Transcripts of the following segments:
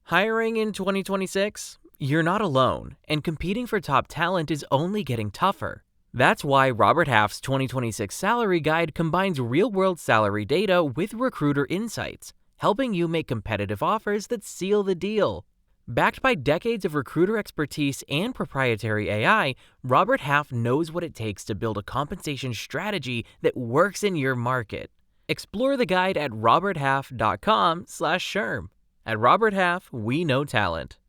Hiring in 2026? You're not alone, and competing for top talent is only getting tougher. That's why Robert Half's 2026 Salary Guide combines real world salary data with recruiter insights, helping you make competitive offers that seal the deal. Backed by decades of recruiter expertise and proprietary AI, Robert Half knows what it takes to build a compensation strategy that works in your market. Explore the guide at roberthalf.com/SHRM. At Robert Half, we know talent.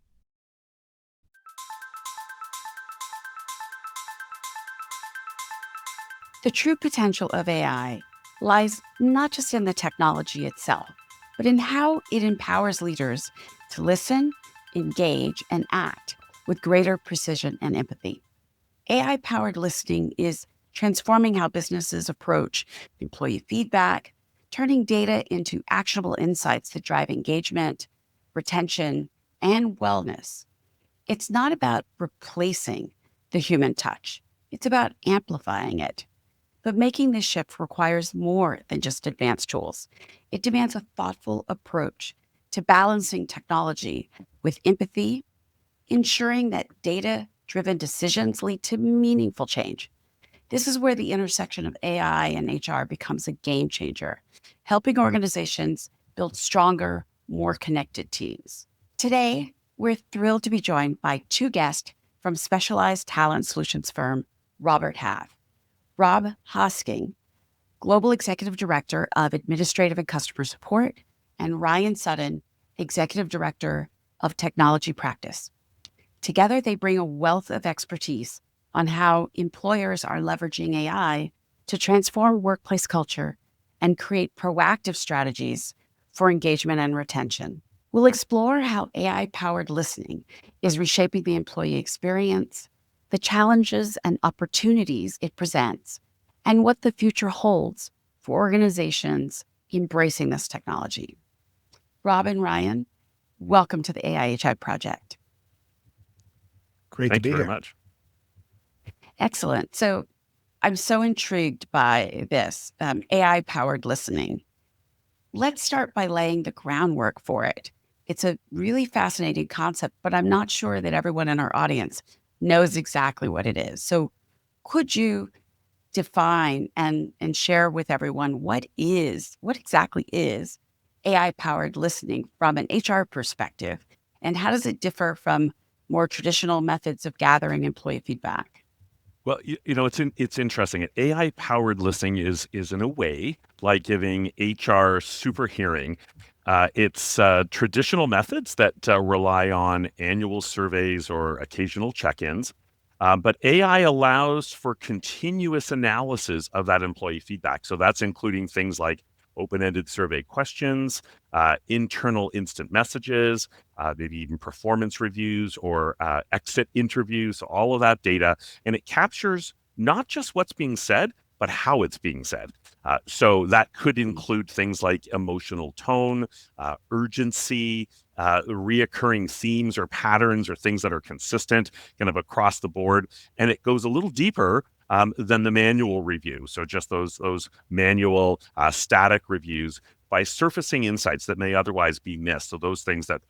The true potential of AI lies not just in the technology itself, but in how it empowers leaders to listen, engage, and act with greater precision and empathy. AI-powered listening is transforming how businesses approach employee feedback, turning data into actionable insights that drive engagement, retention, and wellness. It's not about replacing the human touch. It's about amplifying it. But making this shift requires more than just advanced tools. It demands a thoughtful approach to balancing technology with empathy, ensuring that data-driven decisions lead to meaningful change. This is where the intersection of AI and HR becomes a game changer, helping organizations build stronger, more connected teams. Today, we're thrilled to be joined by two guests from specialized talent solutions firm Robert Half. Rob Hosking, Global Executive Director of Administrative and Customer Support, and Ryan Sutton, Executive Director of Technology Practice. Together, they bring a wealth of expertise on how employers are leveraging AI to transform workplace culture and create proactive strategies for engagement and retention. We'll explore how AI-powered listening is reshaping the employee experience, the challenges and opportunities it presents, and what the future holds for organizations embracing this technology. Rob and Ryan, welcome to the AI+HI project. Great to be here. Thank you very much. Excellent. So I'm so intrigued by this AI-powered listening. Let's start by laying the groundwork for it. It's a really fascinating concept, but I'm not sure that everyone in our audience knows exactly what it is. So could you define and share with everyone what exactly is AI-powered listening from an HR perspective, and how does it differ from more traditional methods of gathering employee feedback? Well, it's interesting. AI-powered listening is in a way like giving HR super hearing. It's traditional methods that rely on annual surveys or occasional check-ins. But AI allows for continuous analysis of that employee feedback. So that's including things like open-ended survey questions, internal instant messages, maybe even performance reviews or exit interviews, all of that data. And it captures not just what's being said, but how it's being said. So that could include things like emotional tone, urgency, reoccurring themes or patterns or things that are consistent kind of across the board. And it goes a little deeper than the manual review. So just those manual static reviews by surfacing insights that may otherwise be missed. So those things that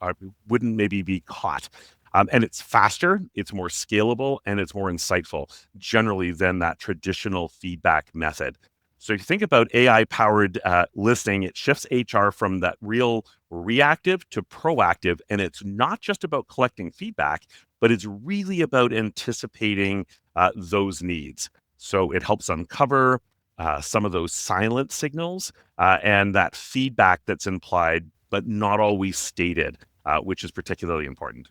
wouldn't maybe be caught. And it's faster, it's more scalable, and it's more insightful generally than that traditional feedback method. So if you think about AI-powered listening, it shifts HR from that real reactive to proactive. And it's not just about collecting feedback, but it's really about anticipating those needs. So it helps uncover some of those silent signals and that feedback that's implied, but not always stated, which is particularly important.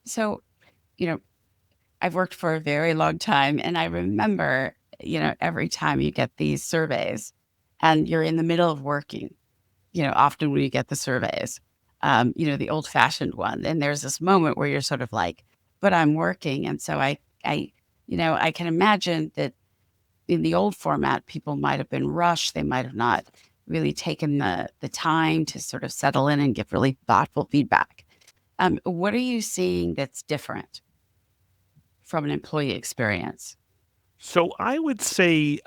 So, I've worked for a very long time, and I remember, every time you get these surveys and you're in the middle of working, often when you get the surveys, the old fashioned one, and there's this moment where you're sort of like, but I'm working. And so I can imagine that in the old format, people might have been rushed. They might have not really taken the time to sort of settle in and give really thoughtful feedback. What are you seeing that's different from an employee experience? So I would say,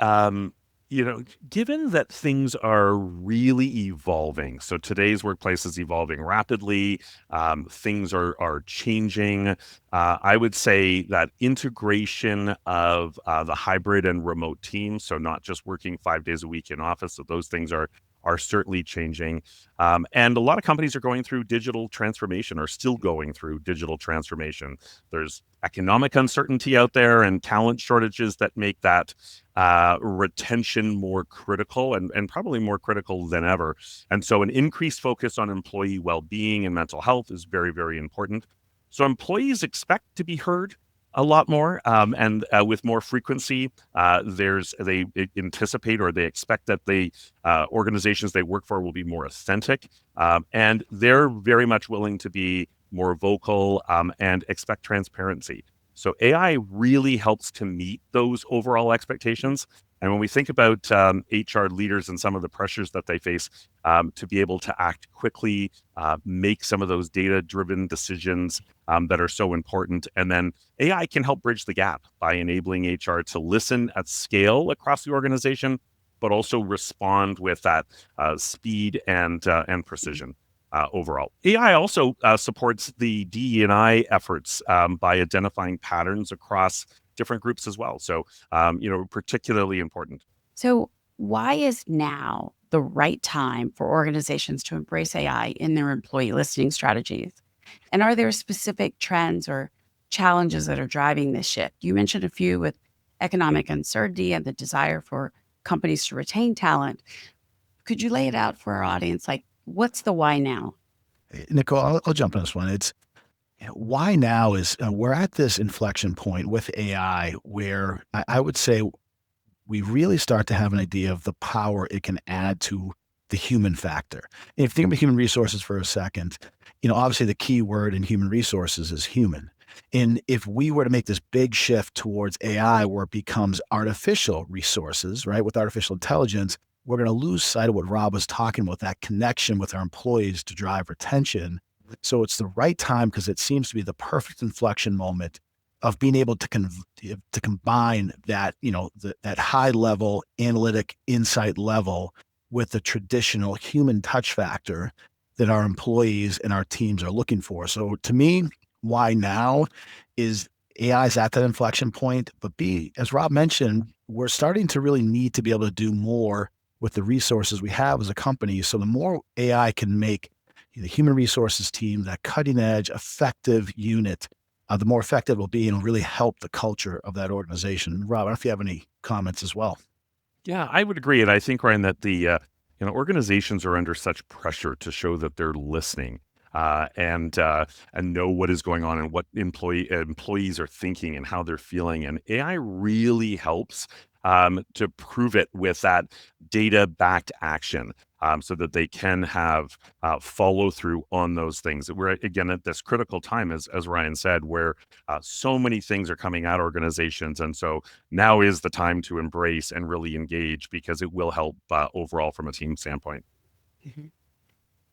Given that things are really evolving, so today's workplace is evolving rapidly, things are changing. I would say that integration of the hybrid and remote teams, so not just working 5 days a week in office, so those things are certainly changing. And a lot of companies are going through digital transformation, or still going through digital transformation. There's economic uncertainty out there and talent shortages that make that retention more critical, and probably more critical than ever. And so an increased focus on employee well-being and mental health is very, very important. So employees expect to be heard a lot more, and with more frequency. They anticipate, or they expect that the organizations they work for will be more authentic, and they're very much willing to be more vocal, and expect transparency. So AI really helps to meet those overall expectations. And when we think about HR leaders and some of the pressures that they face, to be able to act quickly, make some of those data-driven decisions that are so important. And then AI can help bridge the gap by enabling HR to listen at scale across the organization, but also respond with that speed and precision. Overall, AI also supports the DE&I efforts by identifying patterns across different groups as well. So, particularly important. So, why is now the right time for organizations to embrace AI in their employee listening strategies? And are there specific trends or challenges that are driving this shift? You mentioned a few with economic uncertainty and the desire for companies to retain talent. Could you lay it out for our audience? Like, what's the why now? Nicole, I'll jump on this one. It's why now is we're at this inflection point with AI where I would say we really start to have an idea of the power it can add to the human factor. And if you think about human resources for a second, obviously the key word in human resources is human. And if we were to make this big shift towards AI where it becomes artificial resources, right, with artificial intelligence, we're going to lose sight of what Rob was talking about, that connection with our employees to drive retention. So it's the right time because it seems to be the perfect inflection moment of being able to combine that, that high level analytic insight level with the traditional human touch factor that our employees and our teams are looking for. So to me, why now is AI is at that inflection point, but B, as Rob mentioned, we're starting to really need to be able to do more with the resources we have as a company. So the more AI can make the human resources team, that cutting edge, effective unit, the more effective it will be and really help the culture of that organization. Rob, I don't know if you have any comments as well. Yeah, I would agree. And I think, Ryan, that the organizations are under such pressure to show that they're listening, and know what is going on and what employees are thinking and how they're feeling. And AI really helps to prove it with that data-backed action, so that they can have follow through on those things. We're again at this critical time, as Ryan said, where so many things are coming at organizations, and so now is the time to embrace and really engage, because it will help overall from a team standpoint. Mhm.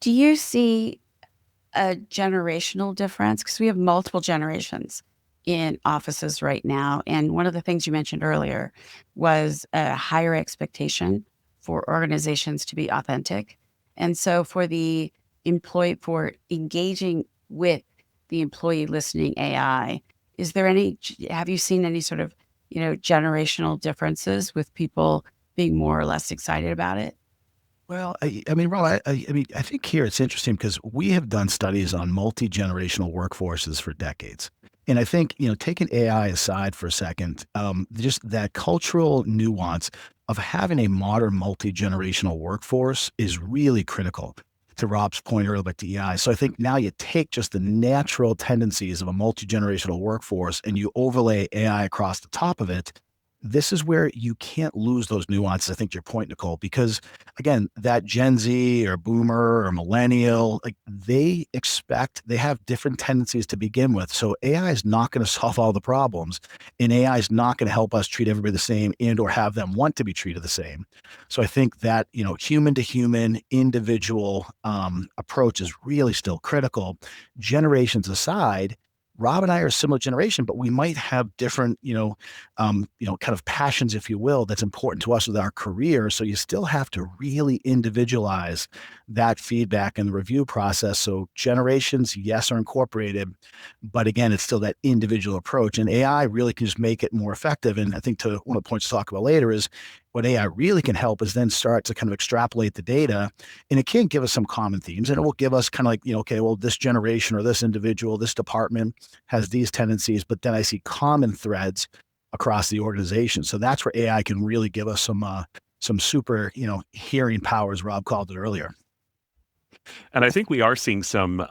Do you see a generational difference? Because we have multiple generations in offices right now. And one of the things you mentioned earlier was a higher expectation for organizations to be authentic. And so for the employee, for engaging with the employee listening AI, have you seen any sort of, generational differences with people being more or less excited about it? Well, I mean, Rob, I think here it's interesting because we have done studies on multi-generational workforces for decades. And I think, taking AI aside for a second, just that cultural nuance of having a modern multi-generational workforce is really critical to Rob's point earlier about DEI. So I think now you take just the natural tendencies of a multi-generational workforce and you overlay AI across the top of it. This is where you can't lose those nuances. I think to your point, Nicole, because again, that Gen Z or boomer or millennial, like they have different tendencies to begin with. So AI is not going to solve all the problems, and AI is not going to help us treat everybody the same and or have them want to be treated the same. So I think that, human to human individual approach is really still critical. Generations aside, Rob and I are a similar generation, but we might have different, kind of passions, if you will, that's important to us with our career. So you still have to really individualize that feedback and the review process. So generations, yes, are incorporated, but again, it's still that individual approach. And AI really can just make it more effective. And I think to one of the points to talk about later is what AI really can help is then start to kind of extrapolate the data, and it can give us some common themes, and it will give us kind of like, okay, well, this generation or this individual, this department has these tendencies, but then I see common threads across the organization. So that's where AI can really give us some super, hearing power, as Rob called it earlier. And I think we are seeing some,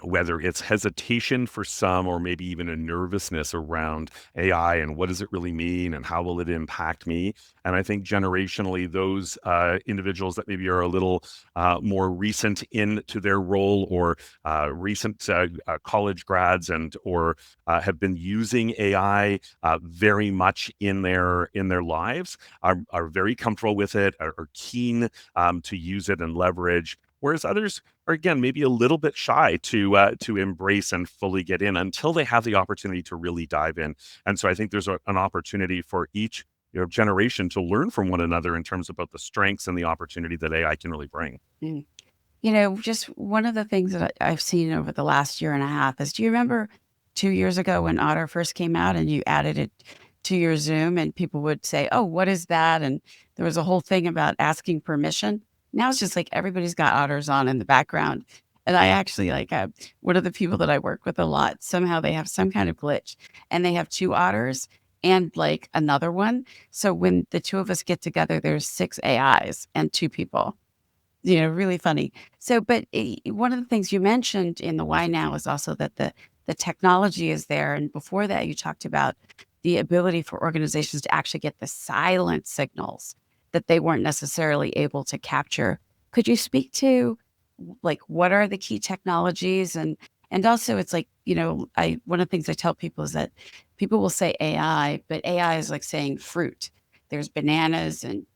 whether it's hesitation for some or maybe even a nervousness around AI and what does it really mean and how will it impact me? And I think generationally, those individuals that maybe are a little more recent into their role or recent college grads and or have been using AI very much in their lives are very comfortable with it, are keen to use it and leverage. Whereas others are, again, maybe a little bit shy to embrace and fully get in until they have the opportunity to really dive in. And so I think there's an opportunity for each generation to learn from one another in terms of both the strengths and the opportunity that AI can really bring. Mm. Just one of the things that I've seen over the last year and a half is, do you remember 2 years ago when Otter first came out and you added it to your Zoom and people would say, oh, what is that? And there was a whole thing about asking permission. Now it's just like everybody's got Otters on in the background. And I actually one of the people that I work with a lot, somehow they have some kind of glitch and they have two Otters and like another one. So when the two of us get together, there's 6 AIs and 2 people. Really funny. So, but one of the things you mentioned in the why now is also that the technology is there. And before that, you talked about the ability for organizations to actually get the silent signals that they weren't necessarily able to capture. Could you speak to like what are the key technologies? And also it's like, one of the things I tell people is that people will say AI, but AI is like saying fruit. There's bananas and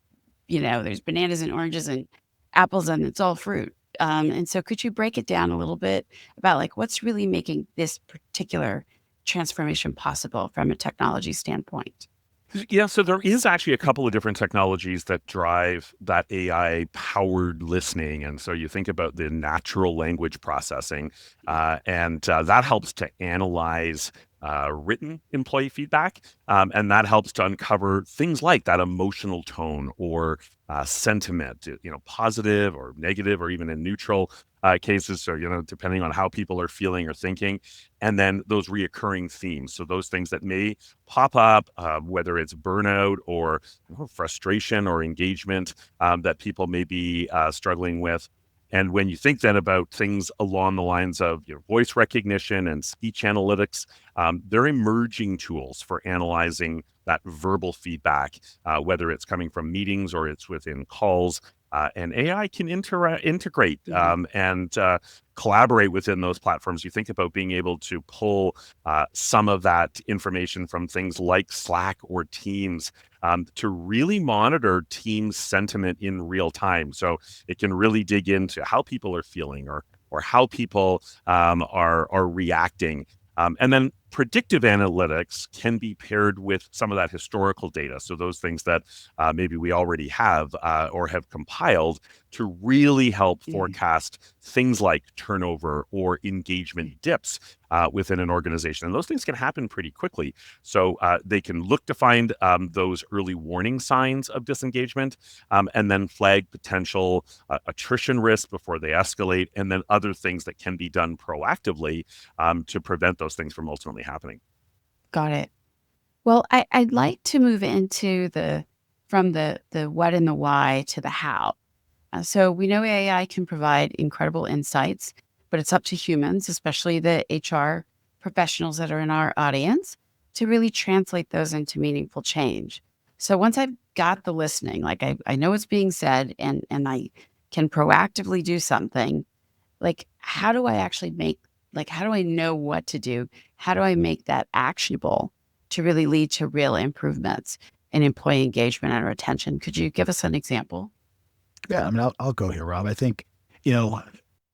there's bananas and oranges and apples and it's all fruit. And so could you break it down a little bit about like what's really making this particular transformation possible from a technology standpoint? Yeah, so there is actually a couple of different technologies that drive that AI powered listening. And so you think about the natural language processing, and that helps to analyze written employee feedback. And that helps to uncover things like that emotional tone or sentiment, positive or negative or even in neutral cases. So, depending on how people are feeling or thinking. And then those reoccurring themes. So those things that may pop up, whether it's burnout or frustration or engagement that people may be struggling with. And when you think then about things along the lines of voice recognition and speech analytics, they're emerging tools for analyzing that verbal feedback, whether it's coming from meetings or it's within calls. And AI can integrate and collaborate within those platforms. You think about being able to pull some of that information from things like Slack or Teams to really monitor team sentiment in real time. So it can really dig into how people are feeling or how people are reacting. And then predictive analytics can be paired with some of that historical data. So those things that maybe we already have or have compiled to really help forecast things like turnover or engagement dips within an organization. And those things can happen pretty quickly. So they can look to find those early warning signs of disengagement and then flag potential attrition risk before they escalate, and then other things that can be done proactively to prevent those things from ultimately happening. Got it. Well, I'd like to move into from the what and the why to the how. So we know AI can provide incredible insights, but it's up to humans, especially the HR professionals that are in our audience, to really translate those into meaningful change. So once I've got the listening, like I know what's being said and I can proactively do something, like how do I actually how do I know what to do? How do I make that actionable to really lead to real improvements in employee engagement and retention? Could you give us an example? Yeah, I mean, I'll go here, Rob. I think, you know,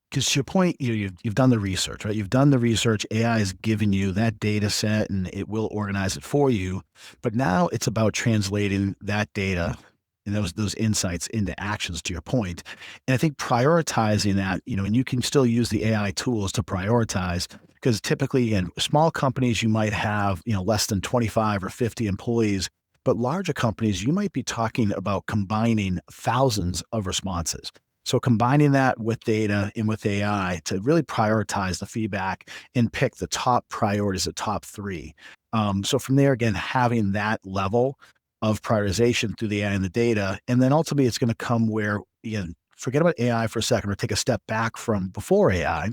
because to your point, you've done the research, right? You've done the research. AI has given you that data set, and it will organize it for you. But now it's about translating that data and those insights into actions. To your point, and I think prioritizing that, and you can still use the AI tools to prioritize. Because typically, in small companies, you might have less than 25 or 50 employees. But larger companies, you might be talking about combining thousands of responses. So combining that with data and with AI to really prioritize the feedback and pick the top priorities, the top three. So from there, again, having that level of prioritization through the AI and the data, and then ultimately it's going to come where, again, forget about AI for a second or take a step back from before AI.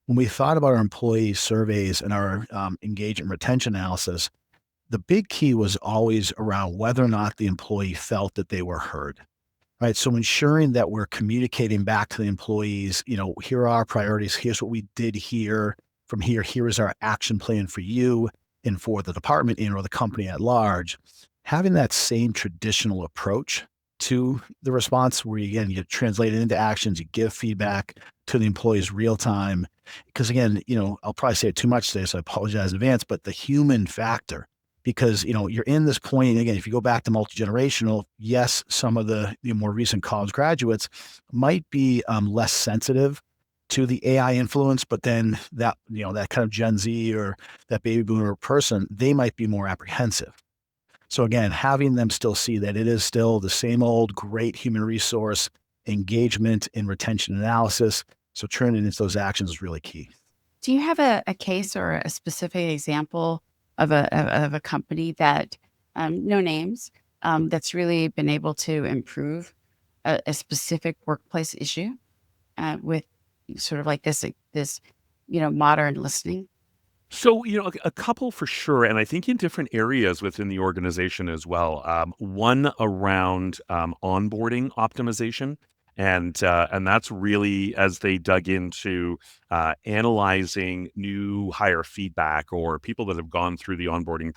When we thought about our employee surveys and our engagement retention analysis, the big key was always around whether or not the employee felt that they were heard. Right. So ensuring that we're communicating back to the employees, here are our priorities. Here's what we did here. From here, here is our action plan for you and for the department or the company at large. Having that same traditional approach to the response where, again, you translate it into actions, you give feedback to the employees real time. Because again, I'll probably say it too much today, so I apologize in advance, but the human factor, because you're in this point again. If you go back to multi-generational, yes, some of the more recent college graduates might be less sensitive to the AI influence, but then that kind of Gen Z or that baby boomer person, they might be more apprehensive. So again, having them still see that it is still the same old great human resource engagement and retention analysis. So turning it into those actions is really key. Do you have a case or a specific example of a company that, no names, that's really been able to improve a specific workplace issue with sort of like this modern listening? So, a couple for sure, and I think in different areas within the organization as well. One around onboarding optimization, and that's really as they dug into analyzing new hire feedback or people that have gone through the onboarding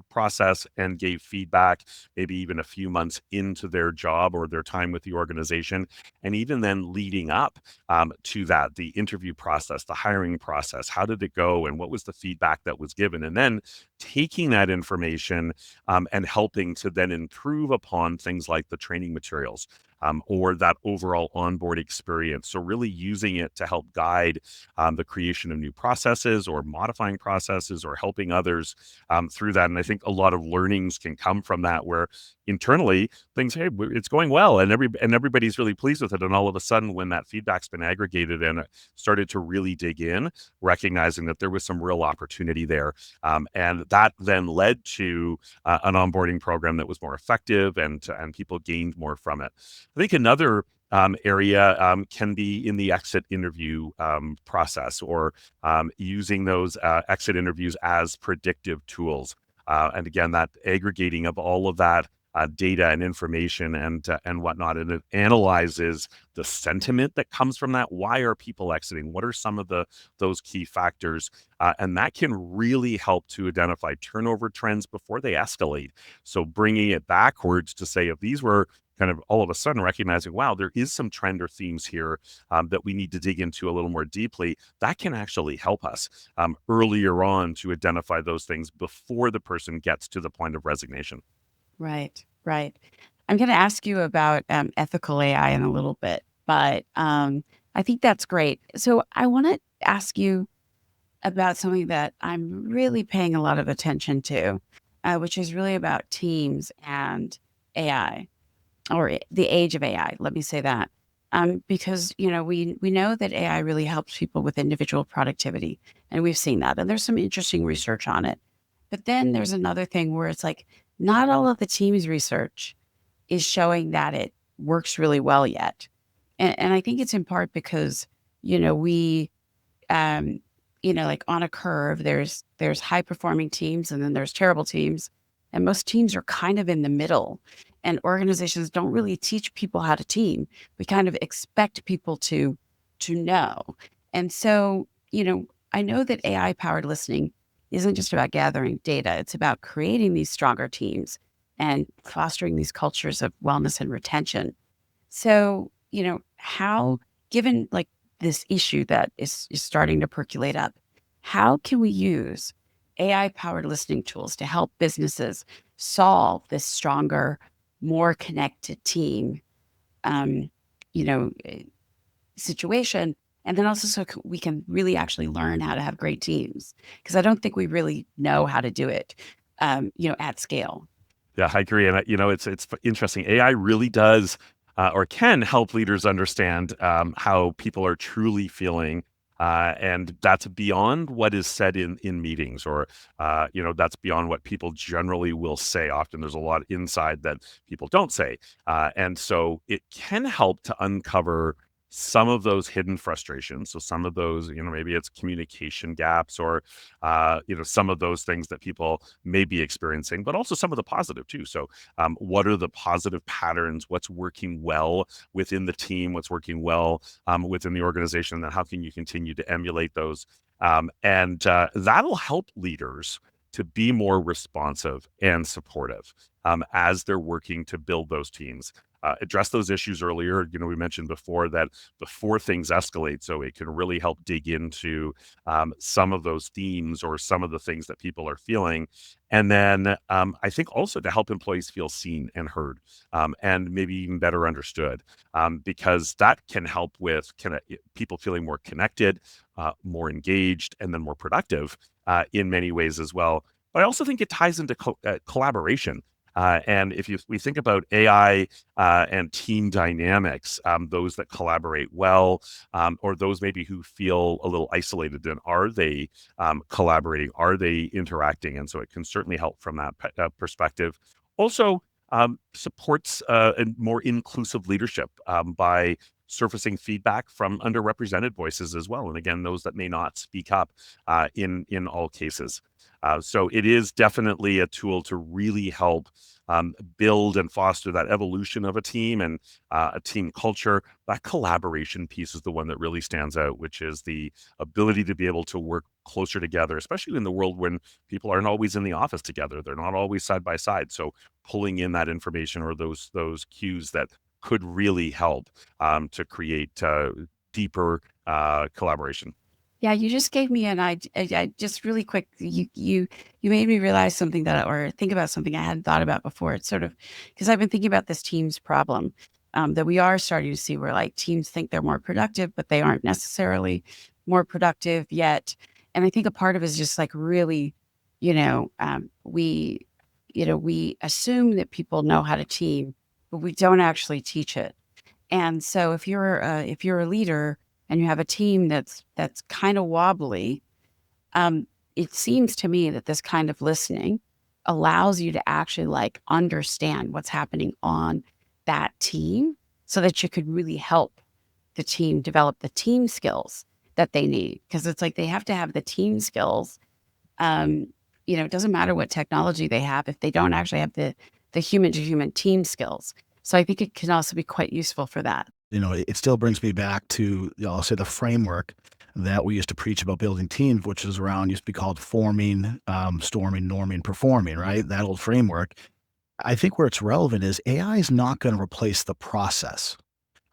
process and gave feedback, maybe even a few months into their job or their time with the organization, and even then leading up to that, the interview process, the hiring process, how did it go and what was the feedback that was given? And then taking that information and helping to then improve upon things like the training materials or that overall onboard experience. So really using it to help guide the creation of new processes or modifying processes or helping others through that. And I think a lot of learnings can come from that where internally things, hey, it's going well and everybody's really pleased with it. And all of a sudden when that feedback's been aggregated and started to really dig in, recognizing that there was some real opportunity there. And that then led to an onboarding program that was more effective and people gained more from it. I think another area can be in the exit interview process or using those exit interviews as predictive tools. And again, that aggregating of all of that data and information and whatnot, and it analyzes the sentiment that comes from that. Why are people exiting? What are some of those key factors? And that can really help to identify turnover trends before they escalate. So bringing it backwards to say if these were kind of all of a sudden recognizing, wow, there is some trend or themes here that we need to dig into a little more deeply, that can actually help us earlier on to identify those things before the person gets to the point of resignation. Right, right. I'm going to ask you about ethical AI in a little bit, but I think that's great. So I want to ask you about something that I'm really paying a lot of attention to, which is really about teams and AI, or the age of AI. Let me say that. Because we know that AI really helps people with individual productivity, and we've seen that, and there's some interesting research on it. But then there's another thing where it's like not all of the team's research is showing that it works really well yet, and I think it's in part because we like on a curve, there's high performing teams and then there's terrible teams. And most teams are kind of in the middle. And organizations don't really teach people how to team. We kind of expect people to know. And so, I know that AI powered listening isn't just about gathering data. It's about creating these stronger teams and fostering these cultures of wellness and retention. So, how, given like this issue that is starting to percolate up. How can we use AI-powered listening tools to help businesses solve this stronger, more connected team, um, you know, situation? And then also we can really actually learn how to have great teams, because I don't think we really know how to do it, at scale. Yeah, I agree. And it's interesting. AI really does or can help leaders understand how people are truly feeling. And that's beyond what is said in meetings, or that's beyond what people generally will say. Often there's a lot inside that people don't say, and so it can help to uncover some of those hidden frustrations. So some of those, maybe it's communication gaps, or some of those things that people may be experiencing, but also some of the positive too. So what are the positive patterns? What's working well within the team? What's working well within the organization? And then how can you continue to emulate those? And that'll help leaders to be more responsive and supportive as they're working to build those teams. Address those issues earlier. We mentioned before that before things escalate, so it can really help dig into some of those themes or some of the things that people are feeling. And then I think also to help employees feel seen and heard, and maybe even better understood, because that can help with people feeling more connected, more engaged, and then more productive in many ways as well. But I also think it ties into collaboration. And if we think about AI and team dynamics, those that collaborate well, or those maybe who feel a little isolated, then are they collaborating? Are they interacting? And so it can certainly help from that perspective. Also, supports a more inclusive leadership by surfacing feedback from underrepresented voices as well. And again, those that may not speak up in all cases. So it is definitely a tool to really help build and foster that evolution of a team and a team culture. That collaboration piece is the one that really stands out, which is the ability to be able to work closer together, especially in the world when people aren't always in the office together. They're not always side by side. So pulling in that information or those cues that could really help to create deeper collaboration. Yeah, you just gave me an idea. Just really quick, you made me realize something or think about something I hadn't thought about before. It's sort of because I've been thinking about this teams problem, that we are starting to see, where like teams think they're more productive, but they aren't necessarily more productive yet. And I think a part of it is just like really, we, we assume that people know how to team, but we don't actually teach it. And so if you're a leader and you have a team that's kind of wobbly, it seems to me that this kind of listening allows you to actually like understand what's happening on that team, so that you could really help the team develop the team skills that they need. Because it's like they have to have the team skills. It doesn't matter what technology they have if they don't actually have the human to human team skills. So I think it can also be quite useful for that. It still brings me back to, I'll say, the framework that we used to preach about building teams, which is around, used to be called forming, storming, norming, performing, right? That old framework. I think where it's relevant is AI is not going to replace the process,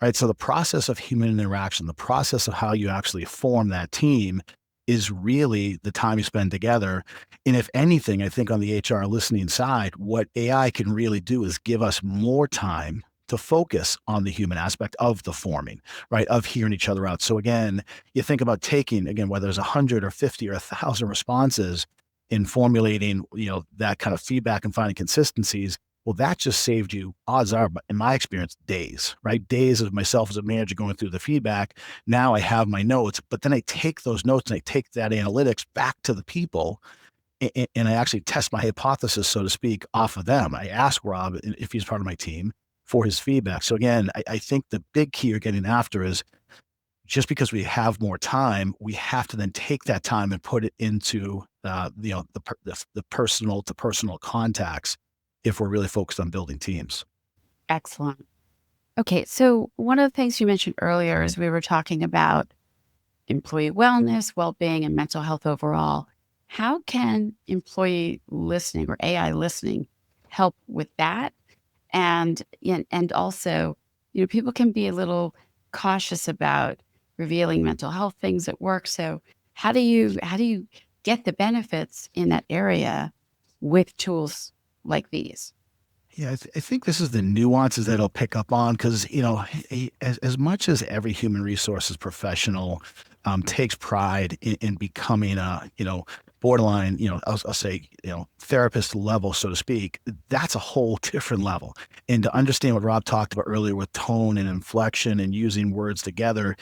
right? So the process of human interaction, the process of how you actually form that team is really the time you spend together. And if anything, I think on the HR listening side, what AI can really do is give us more time to focus on the human aspect of the forming, right? Of hearing each other out. So again, you think about taking, again, whether there's 100 or 50 or 1,000 responses in formulating, that kind of feedback and finding consistencies. Well, that just saved you, odds are, in my experience, days, right? Days of myself as a manager going through the feedback. Now I have my notes, but then I take those notes and I take that analytics back to the people, and I actually test my hypothesis, so to speak, off of them. I ask Rob, if he's part of my team, for his feedback. So again, I think the big key you're getting after is, just because we have more time, we have to then take that time and put it into the personal to personal contacts if we're really focused on building teams. Excellent. Okay, so one of the things you mentioned earlier is we were talking about employee wellness, well-being, and mental health overall. How can employee listening or AI listening help with that? And also, people can be a little cautious about revealing mental health things at work. So how do you get the benefits in that area with tools like these? Yeah, I think this is the nuances that it'll pick up on because, as much as every human resources professional takes pride in becoming borderline, I'll say, therapist level, so to speak, that's a whole different level. And to understand what Rob talked about earlier with tone and inflection and using words together,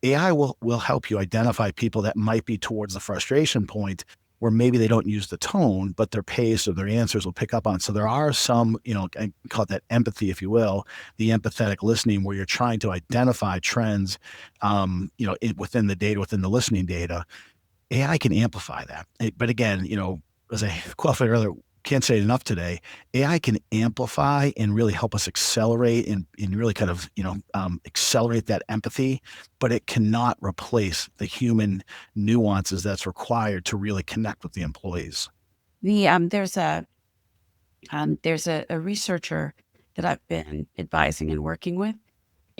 AI will help you identify people that might be towards the frustration point where maybe they don't use the tone, but their pace or their answers will pick up on. So there are some, I call it that empathy, if you will, the empathetic listening, where you're trying to identify trends, within the data, within the listening data. AI can amplify that. But again, as I qualified earlier, can't say it enough today. AI can amplify and really help us accelerate and really kind of, accelerate that empathy, but it cannot replace the human nuances that's required to really connect with the employees. The there's a researcher that I've been advising and working with,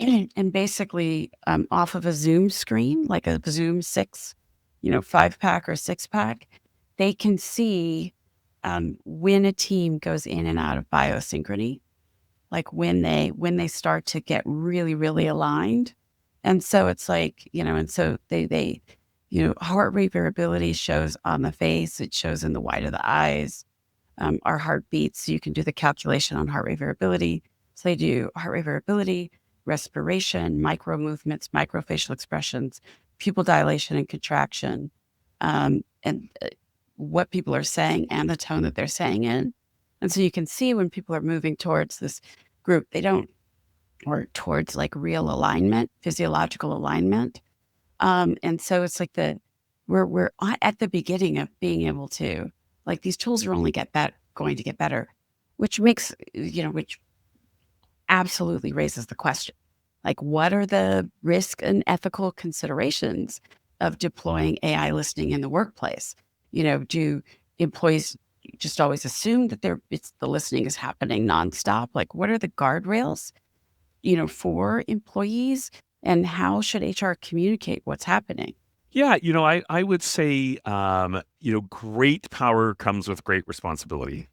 and basically off of a Zoom screen, like a Zoom 5 pack or 6 pack, they can see when a team goes in and out of biosynchrony, like when they start to get really, really aligned. And so it's like, and so they heart rate variability shows on the face, it shows in the white of the eyes, our heartbeats. So you can do the calculation on heart rate variability. So they do heart rate variability, respiration, micro movements, microfacial expressions, pupil dilation and contraction, and what people are saying and the tone that they're saying in. And so you can see when people are moving towards this group, they don't, or towards like real alignment, physiological alignment. And so it's like at the beginning of being able to, like, these tools are only going to get better, which makes, which absolutely raises the question, like, what are the risk and ethical considerations of deploying AI listening in the workplace? Do employees just always assume that the listening is happening nonstop? Like, what are the guardrails, for employees, and how should HR communicate what's happening? Yeah, I would say, great power comes with great responsibility.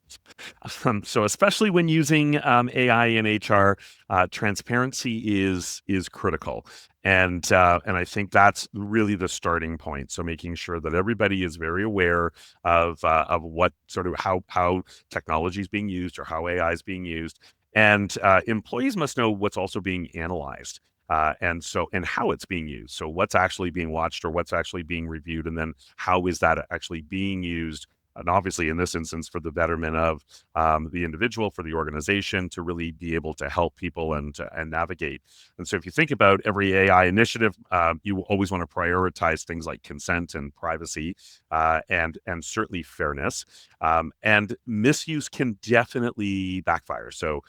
So especially when using AI in HR, transparency is critical, and I think that's really the starting point. So making sure that everybody is very aware of what sort of how technology is being used or how AI is being used, and employees must know what's also being analyzed. And how it's being used. So what's actually being watched or what's actually being reviewed, and then how is that actually being used? And obviously, in this instance, for the betterment of the individual, for the organization, to really be able to help people and navigate. And so, if you think about every AI initiative, you always want to prioritize things like consent and privacy, and certainly fairness. And misuse can definitely backfire. So,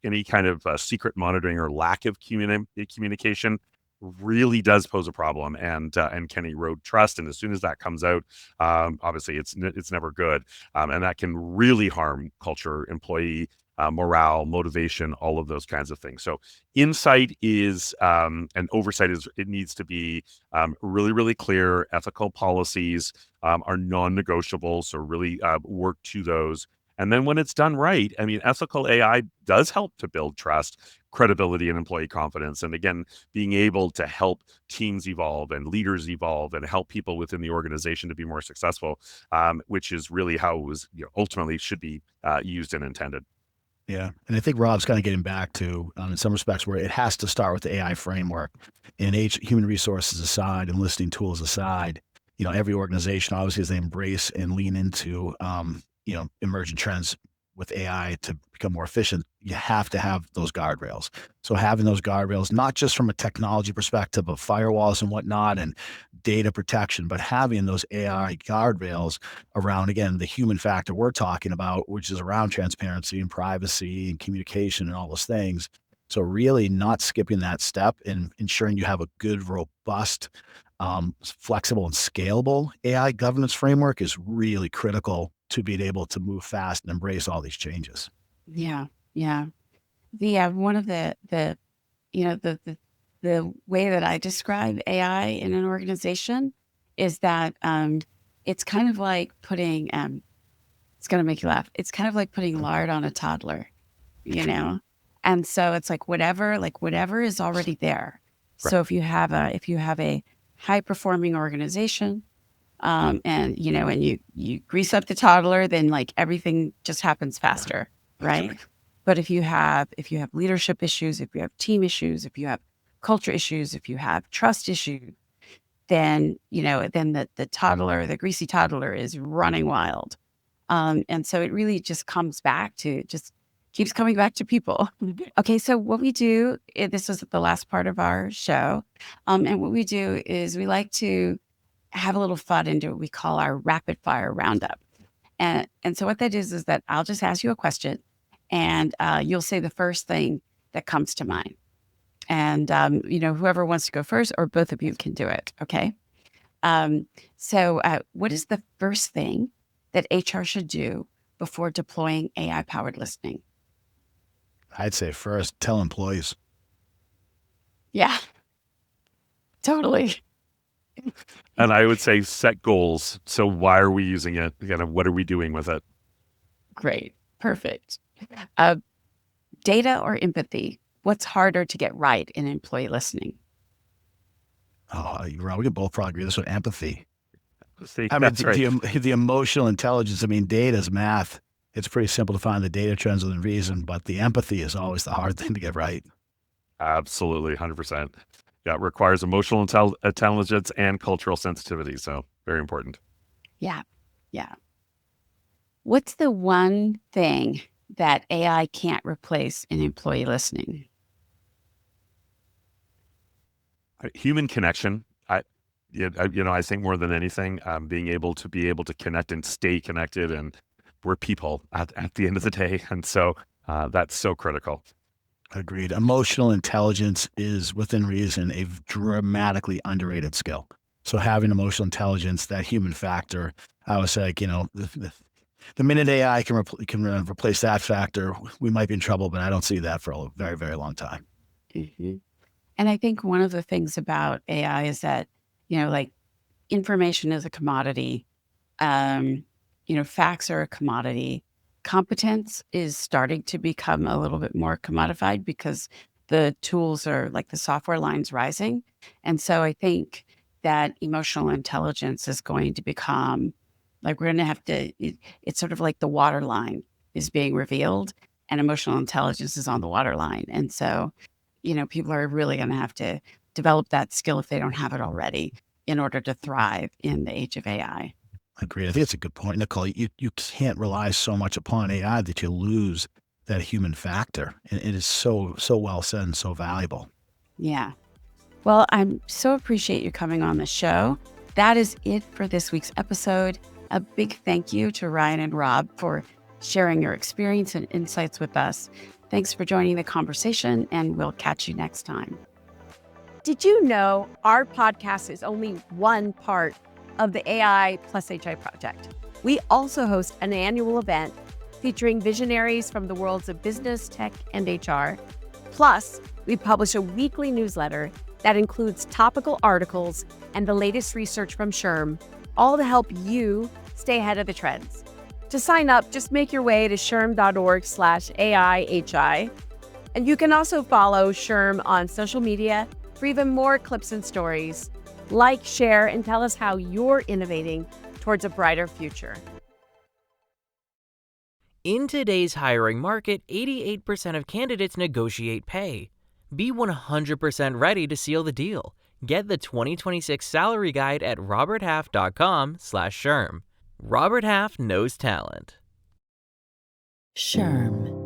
any kind of secret monitoring or lack of communication really does pose a problem, and can erode trust. And as soon as that comes out, obviously it's never good, and that can really harm culture, employee morale, motivation, all of those kinds of things. So insight is and oversight is, it needs to be really, really clear. Ethical policies are non-negotiable, so really work to those. And then when it's done right, I mean, ethical AI does help to build trust, credibility, and employee confidence. And again, being able to help teams evolve and leaders evolve and help people within the organization to be more successful, which is really how it was, ultimately should be used and intended. Yeah. And I think Rob's kind of getting back to, in some respects, where it has to start with the AI framework. And human resources aside and listening tools aside, every organization, obviously, as they embrace and lean into, emerging trends with AI to become more efficient, you have to have those guardrails. So having those guardrails, not just from a technology perspective of firewalls and whatnot and data protection, but having those AI guardrails around, again, the human factor we're talking about, which is around transparency and privacy and communication and all those things. So really not skipping that step and ensuring you have a good, robust, flexible and scalable AI governance framework is really critical to being able to move fast and embrace all these changes. Yeah, yeah. One of the the way that I describe AI in an organization is that it's kind of like putting, it's going to make you laugh. It's kind of like putting lard on a toddler, you know? And so it's like whatever is already there. Right. So if you have a high performing organization, and you grease up the toddler, then like everything just happens faster, right? But if you have leadership issues, if you have team issues, if you have culture issues, if you have trust issues, then the greasy toddler is running wild. And so it really just keeps coming back to people. Okay, so what we do, this was the last part of our show, and what we do is we like to have a little fun and do what we call our rapid fire roundup. And so what that is that I'll just ask you a question, and you'll say the first thing that comes to mind. And whoever wants to go first, or both of you can do it. Okay. So what is the first thing that HR should do before deploying AI-powered listening? I'd say first, tell employees. Yeah, totally. And I would say set goals. So why are we using it? What are we doing with it? Great. Perfect. Data or empathy? What's harder to get right in employee listening? Oh, you're right. We could both probably agree. This one, empathy. See, I mean, that's right. the emotional intelligence. I mean, data is math. It's pretty simple to find the data trends within reason, but the empathy is always the hard thing to get right. Absolutely, 100%. Yeah, it requires emotional intelligence and cultural sensitivity. So very important. Yeah. Yeah. What's the one thing that AI can't replace in employee listening? Human connection. I think more than anything, being able to connect and stay connected, and we're people at the end of the day, and so that's so critical. Agreed. Emotional intelligence is, within reason, a dramatically underrated skill. So having emotional intelligence, that human factor, I was like, the minute AI can replace that factor, we might be in trouble, but I don't see that for a very, very long time. Mm-hmm. And I think one of the things about AI is that, like information is a commodity. Facts are a commodity. Competence is starting to become a little bit more commodified because the tools are like the software line's rising. And so I think that emotional intelligence is going to become like, we're going to have to, it's sort of like the water line is being revealed and emotional intelligence is on the water line. And so, people are really going to have to develop that skill if they don't have it already in order to thrive in the age of AI. Agreed. I think it's a good point, Nicole. You can't rely so much upon AI that you lose that human factor. And it is so well said and so valuable. Yeah. Well, I'm so appreciate you coming on the show. That is it for this week's episode. A big thank you to Ryan and Rob for sharing your experience and insights with us. Thanks for joining the conversation, and we'll catch you next time. Did you know our podcast is only one part of the AI+HI project? We also host an annual event featuring visionaries from the worlds of business, tech, and HR. Plus, we publish a weekly newsletter that includes topical articles and the latest research from SHRM, all to help you stay ahead of the trends. To sign up, just make your way to shrm.org/AI+HI. And you can also follow SHRM on social media for even more clips and stories. Like, share, and tell us how you're innovating towards a brighter future. In today's hiring market, 88% of candidates negotiate pay. Be 100% ready to seal the deal. Get the 2026 salary guide at roberthalf.com/SHRM. Robert Half knows talent. SHRM.